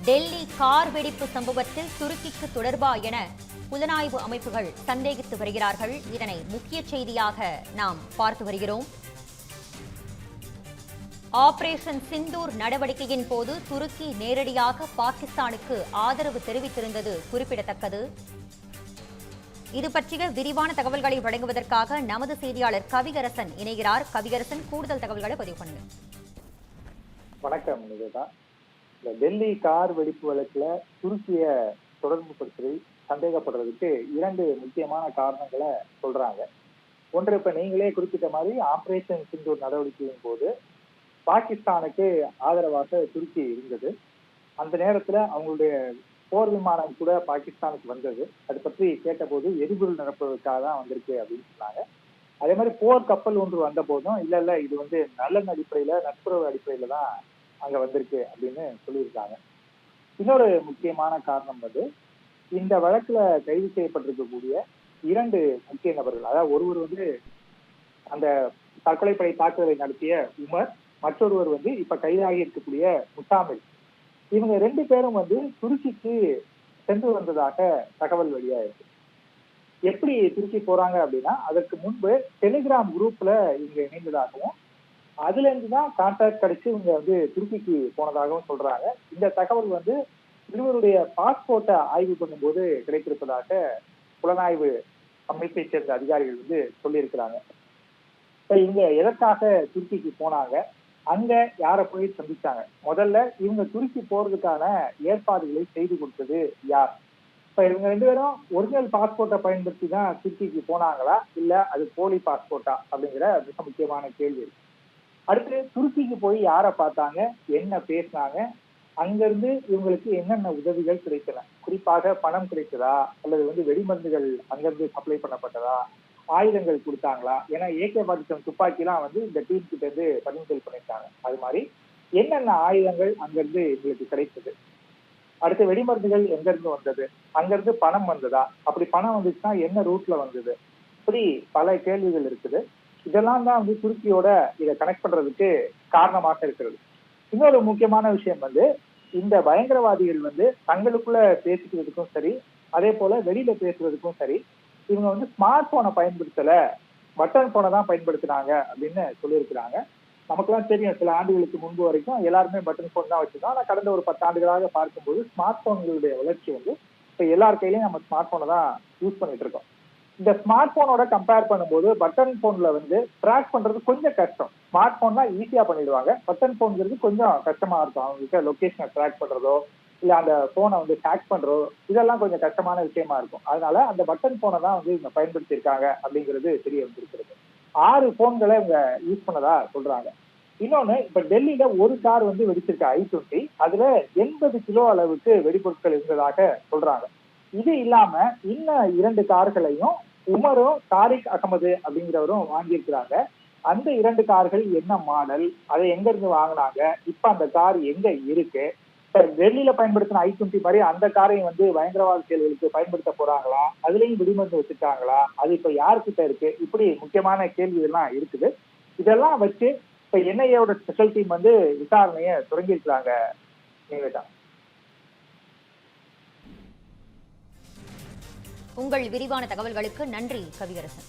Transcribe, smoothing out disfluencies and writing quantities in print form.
Delhi car வெடிப்பு சம்பவத்தில் துருக்கிக்கு தொடர்பா என புலனாய்வு அமைப்புகள் சந்தேகித்து வருகிறார்கள். இதனை முக்கிய செய்தியாக நாம் பார்த்து வருகிறோம். ஆபரேஷன் சிந்தூர் நடவடிக்கையின் போது துருக்கி நேரடியாக பாகிஸ்தானுக்கு ஆதரவு தெரிவித்திருந்தது குறிப்பிடத்தக்கது. இது பற்றிய விரிவான தகவல்களை வழங்குவதற்காக நமது செய்தியாளர் கவிகரசன் இணைகிறார். கவிகரசன், கூடுதல் தகவல்களை பதிவு பண்ணுங்க. வணக்கம் நிவேதா. இந்த டெல்லி கார் வெடிப்பு வழக்குல துருக்கிய தொடர்பு பற்றி சந்தேகப்படுறதுக்கு இரண்டு முக்கியமான காரணங்களை சொல்றாங்க. ஒன்று, இப்ப நீங்களே குறிப்பிட்ட மாதிரி ஆபரேஷன் சிந்தூர் நடவடிக்கையின் போது பாகிஸ்தானுக்கு ஆதரவாக துருக்கி இருந்தது. அந்த நேரத்துல அவங்களுடைய போர் விமானம் கூட பாகிஸ்தானுக்கு வந்தது. அது பற்றி கேட்டபோது எரிபொருள் நிரப்புவதற்காக தான் வந்திருக்கு அப்படின்னு சொன்னாங்க. அதே மாதிரி போர் கப்பல் ஒன்று வந்த போதும் இல்ல இது நலன் அடிப்படையில, நட்புறவு அடிப்படையில தான் அங்க வந்திருக்கு அப்படின்னு சொல்லியிருக்காங்க. இன்னொரு முக்கியமான காரணம் இந்த வழக்குல கைது செய்யப்பட்டிருக்கக்கூடிய இரண்டு முக்கிய நபர்கள், அதாவது ஒருவர் அந்த தற்கொலைப்படை தாக்குதலை நடத்திய உமர், மற்றொருவர் இப்ப கைதாகி இருக்கக்கூடிய முசாமில். இவங்க ரெண்டு பேரும் துருக்கிக்கு சென்று வந்ததாக தகவல் வெளியாயிருக்கு. எப்படி துருக்கி போறாங்க அப்படின்னா, அதற்கு முன்பு டெலிகிராம் குரூப்ல இவங்க இணைந்ததாகவும் அதுல இருந்துதான் கான்டாக்ட் கிடைச்சு இவங்க துருக்கிக்கு போனதாகவும் சொல்றாங்க. இந்த தகவல் இருவருடைய பாஸ்போர்ட்டை ஆய்வு பண்ணும்போது கிடைத்திருப்பதாக புலனாய்வு அமைப்பை சேர்ந்த அதிகாரிகள் சொல்லியிருக்கிறாங்க. இவங்க எதற்காக துருக்கிக்கு போனாங்க, அங்க யாரை போய் சந்திச்சாங்க, முதல்ல இவங்க துருக்கி போறதுக்கான ஏற்பாடுகளை செய்து கொடுத்தது யார்? இப்ப இவங்க ரெண்டு பேரும் ஒரிஜினல் பாஸ்போர்ட்டை பயன்படுத்தி தான் துருக்கிக்கு போனாங்களா, இல்ல அது போலி பாஸ்போர்ட்டா அப்படிங்கிற மிக முக்கியமான கேள்வி இருக்கு. அடுத்து, துருக்கிக்கு போய் யாரை பார்த்தாங்க, என்ன பேசினாங்க, அங்கிருந்து இவங்களுக்கு என்னென்ன உதவிகள் கிடைத்தன, குறிப்பாக பணம் கிடைத்ததா, அல்லது வெடிமருந்துகள் அங்கிருந்து சப்ளை பண்ணப்பட்டதா, ஆயுதங்கள் கொடுத்தாங்களா? ஏன்னா AK-47 துப்பாக்கிலாம் இந்த டீம் கிட்ட இருந்து பறிமுதல் பண்ணிட்டாங்க. அது மாதிரி என்னென்ன ஆயுதங்கள் அங்கிருந்து இவங்களுக்கு கிடைத்தது, அடுத்து வெடிமருந்துகள் எங்க இருந்து வந்தது, அங்கிருந்து பணம் வந்ததா, அப்படி பணம் வந்துச்சுன்னா என்ன ரூட்ல வந்தது, இப்படி பல கேள்விகள் இருக்குது. இதெல்லாம் தான் துருக்கியோட இதை கனெக்ட் பண்றதுக்கு காரணமாக இருக்கிறது. இன்னொரு முக்கியமான விஷயம் இந்த பயங்கரவாதிகள் தங்களுக்குள்ள பேசிக்கிறதுக்கும் சரி, அதே போல வெளியில பேசுறதுக்கும் சரி, இவங்க ஸ்மார்ட் போனை பயன்படுத்தல, பட்டன் போனை தான் பயன்படுத்தினாங்க அப்படின்னு சொல்லியிருக்கிறாங்க. நமக்குலாம் தெரியும், சில ஆண்டுகளுக்கு முன்பு வரைக்கும் எல்லாருமே பட்டன் போன் தான் வச்சிருந்தோம். ஆனா கடந்த ஒரு 10 ஆண்டுகளாக பார்க்கும்போது ஸ்மார்ட் போன்களுடைய வளர்ச்சி இப்ப எல்லார் கையிலையும் நம்ம ஸ்மார்ட் போனை தான் யூஸ் பண்ணிட்டு இருக்கோம். இந்த ஸ்மார்ட் போனோட கம்பேர் பண்ணும்போது பட்டன் போன்ல ட்ராக் பண்றது கொஞ்சம் கஷ்டம். ஸ்மார்ட் போன் தான் ஈஸியா பண்ணிடுவாங்க, பட்டன் போன்ங்கிறது கொஞ்சம் கஷ்டமா இருக்கும். அவங்களுக்கு லொகேஷனை ட்ராக் பண்றதோ இல்ல அந்த போனை ஹேக் பண்றதோ இதெல்லாம் கொஞ்சம் கஷ்டமான விஷயமா இருக்கும். அதனால அந்த பட்டன் போனை தான் இவங்க பயன்படுத்தி இருக்காங்க அப்படிங்கிறது தெரிய வந்திருக்கிறது. 6 போன்களை இவங்க யூஸ் பண்ணதா சொல்றாங்க. இன்னொன்னு, இப்ப டெல்லியில ஒரு கார் வெடிச்சிருக்க I-20, அதுல 80 கிலோ அளவுக்கு வெடிபொருட்கள் இருந்ததாக சொல்றாங்க. இது இல்லாம இன்னும் 2 கார்களையும் உமரும் தாரிக் அகமது அப்படிங்கிறவரும் வாங்கியிருக்கிறாங்க. அந்த 2 கார்கள் என்ன மாடல், அதை எங்க இருந்து வாங்கினாங்க, இப்ப அந்த கார் எங்க இருக்கு, இப்ப டெல்லியில பயன்படுத்தின I-20 மாதிரி அந்த காரையும் பயங்கரவாத செயல்களுக்கு பயன்படுத்த போறாங்களா, அதுலயும் வெடிமருந்து வச்சுட்டாங்களா, அது இப்ப யாருக்கிட்ட இருக்கு, இப்படி முக்கியமான கேள்வி எல்லாம் இருக்குது. இதெல்லாம் வச்சு இப்ப NIA-வோட ஸ்பெஷல் டீம் விசாரணையை தொடங்கி இருக்கிறாங்க. நிவேதா, உங்கள் விரிவான தகவல்களுக்கு நன்றி கவிகரசன்.